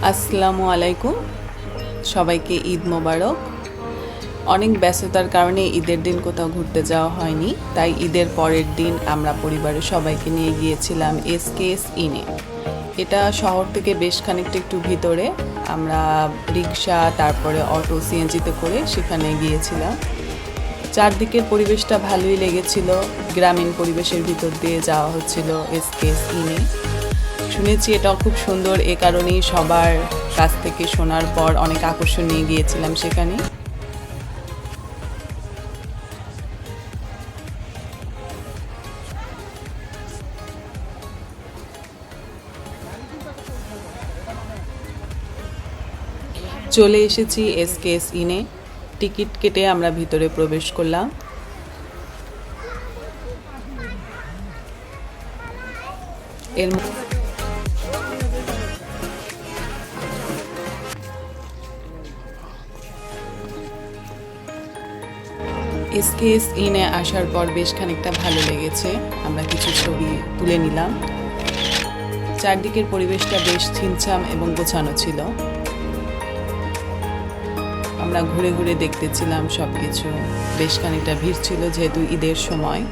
আসসালামু আলাইকুম, সবাইকে ঈদ মোবারক। অনেক ব্যস্ততার কারণে ঈদের দিন কোথাও ঘুরতে যাওয়া হয়নি, তাই ঈদের পরের দিন আমরা পরিবারের সবাইকে নিয়ে গিয়েছিলাম এসকেএস ইনে। এটা শহর থেকে বেশ খানিকটা একটু ভিতরে। আমরা রিক্সা, তারপরে অটো, সিএনজিতে করে সেখানে গিয়েছিলাম। চারদিকের পরিবেশটা ভালোই লেগেছিল। গ্রামীণ পরিবেশের ভিতর দিয়ে যাওয়া হচ্ছিল এসকেএস ইনে। শুনেছি এটা খুব সুন্দর, এ কারণেই সবার কাছ থেকে শোনার পর অনেক আকর্ষণ নিয়ে গিয়েছিলাম সেখানে। চলে এসেছি এসকেএস ইনে। টিকিট কেটে আমরা ভিতরে প্রবেশ করলাম। এর এসকেএস ইনে আসার পর বেশ খানিকটা ভালো লেগেছে। আমরা কিছু ছবি তুলে নিলাম। চারদিকের পরিবেশটা বেশ ছিমছাম এবং গোছানো ছিল। আমরা ঘুরে ঘুরে দেখতেছিলাম সব কিছু। বেশ খানিকটা ভিড় ছিল যেহেতু ঈদের সময়।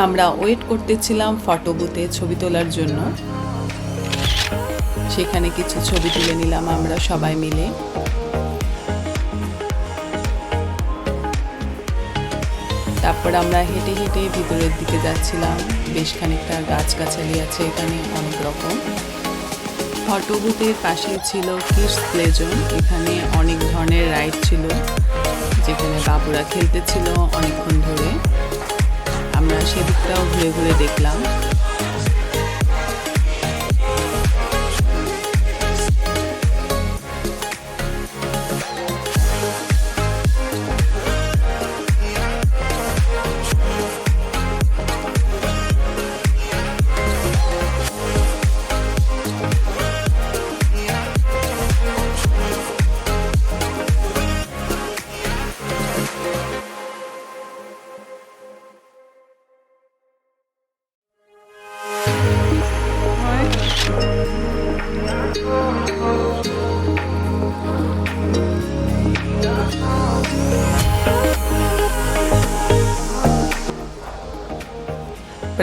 আমরা ওয়েট করতেছিলাম ফটো বুথে ছবি তোলার জন্য। সেখানে কিছু ছবি তুলে নিলাম আমরা সবাই মিলে। তারপর আমরা হেঁটে হেঁটে ভিতরের দিকে যাচ্ছিলাম। বেশ খানিকটা গাছগাছালি আছে এখানে অনেক রকম। ফটো বুথের পাশে ছিল কিডস প্লে জোন। এখানে অনেক ধরনের রাইড ছিল, যেখানে বাবুরা খেলতেছিল অনেকক্ষণ ধরে। আমরা সেদিকটাও ঘুরে ঘুরে দেখলাম।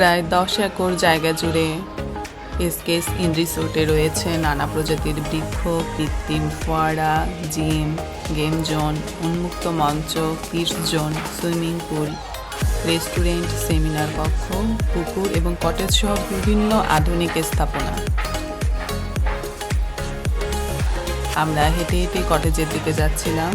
প্রায় 10 একর জায়গা জুড়ে এসকেএস ইন রিসোর্টে রয়েছে নানা প্রজাতির বৃক্ষ, কৃত্রিম ফোয়ারা, জিম, গেম জোন, উন্মুক্ত মঞ্চ, kids zone, swimming pool, restaurant, seminar কক্ষ, পুকুর এবং কটেজ সহ বিভিন্ন আধুনিক স্থাপনা। আমরা হেঁটে হেঁটে কটেজের দিকে যাচ্ছিলাম।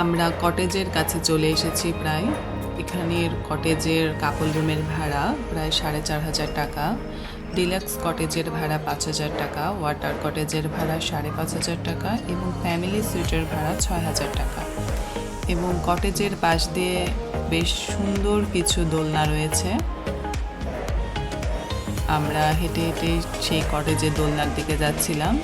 আমরা কটেজের কাছে চলে এসেছি প্রায়। এখানের কটেজের কাপল রুমের ভাড়া প্রায় 4,500 টাকা, ডিলাক্স কটেজের ভাড়া 5,000 টাকা, ওয়াটার কটেজের ভাড়া 5,500 টাকা এবং ফ্যামিলি সুইটের ভাড়া 6,000 টাকা। এবং কটেজের পাশ দিয়ে বেশ সুন্দর কিছু দোলনা রয়েছে। আমরা হেঁটে হেঁটে সেই কটেজের দোলনার দিকে যাচ্ছিলাম।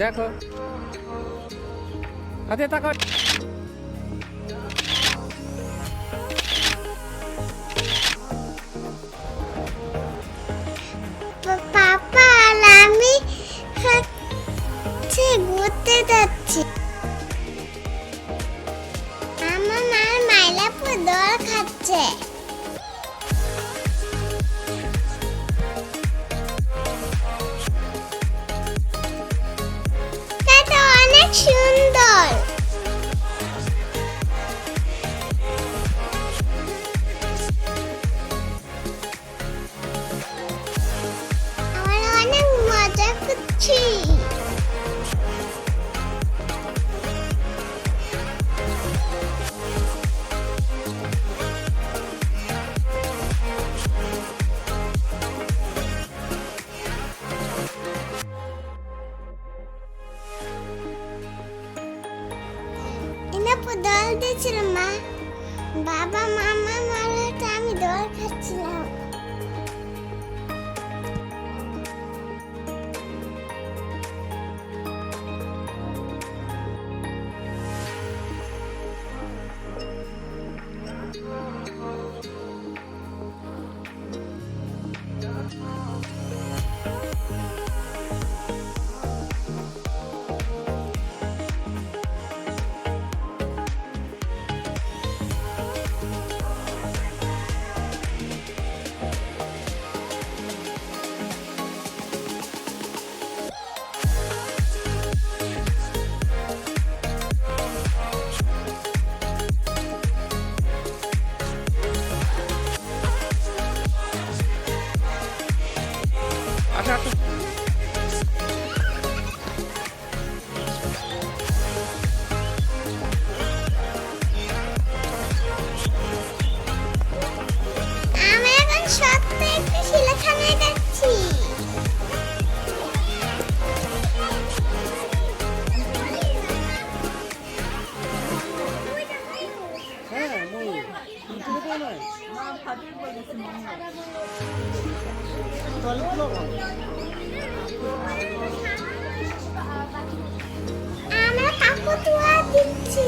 দেখো হাতে তাকাও। পাপা আর আমি হচ্ছে ঘুরতে যাচ্ছি। আমার মা মাইলাপুর দল খাচ্ছে। এটা অনেক সুন্দর। আমরা অনেক মজা করছি। দল দিয়েছিলাম মা, বাবা মামা মারাটা আমি দল খাচ্ছিলাম। আচ্ছা আচ্ছা। আমি এখন সত্য একটা শিলাখানায় যাচ্ছি। হ্যাঁ ময়ূর তুমি তো নয় চলগুলো আমরা কাকতুয়া দিচ্ছি।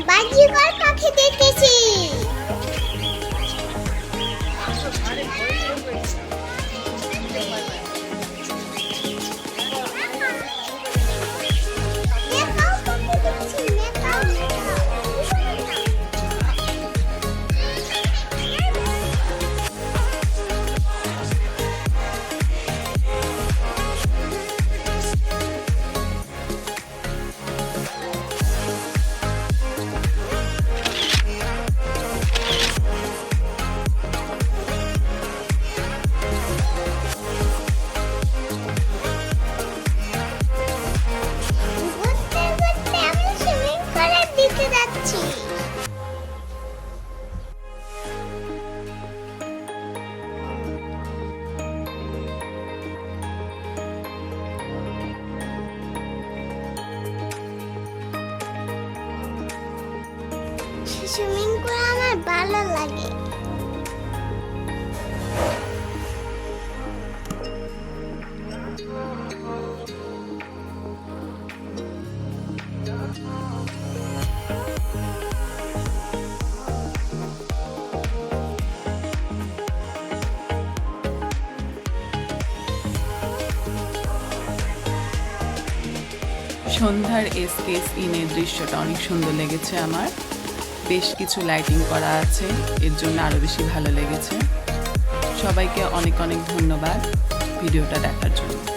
বাজিকর পাখি দেখেছি। মেকাও পাখি দেখছি, মেকাও, মেকাও। ঘুরতে ঘুরতে আমরা সুইমিং করার দিকে যাচ্ছি। সুইমিং করে আমার ভালো লাগে। সন্ধ্যার এসকেস ইনের দৃশ্যটা অনেক সুন্দর লেগেছে আমার। বেশ কিছু লাইটিং করা আছে, এর জন্য আরও বেশি ভালো লেগেছে। সবাইকে অনেক অনেক ধন্যবাদ ভিডিওটা দেখার জন্য।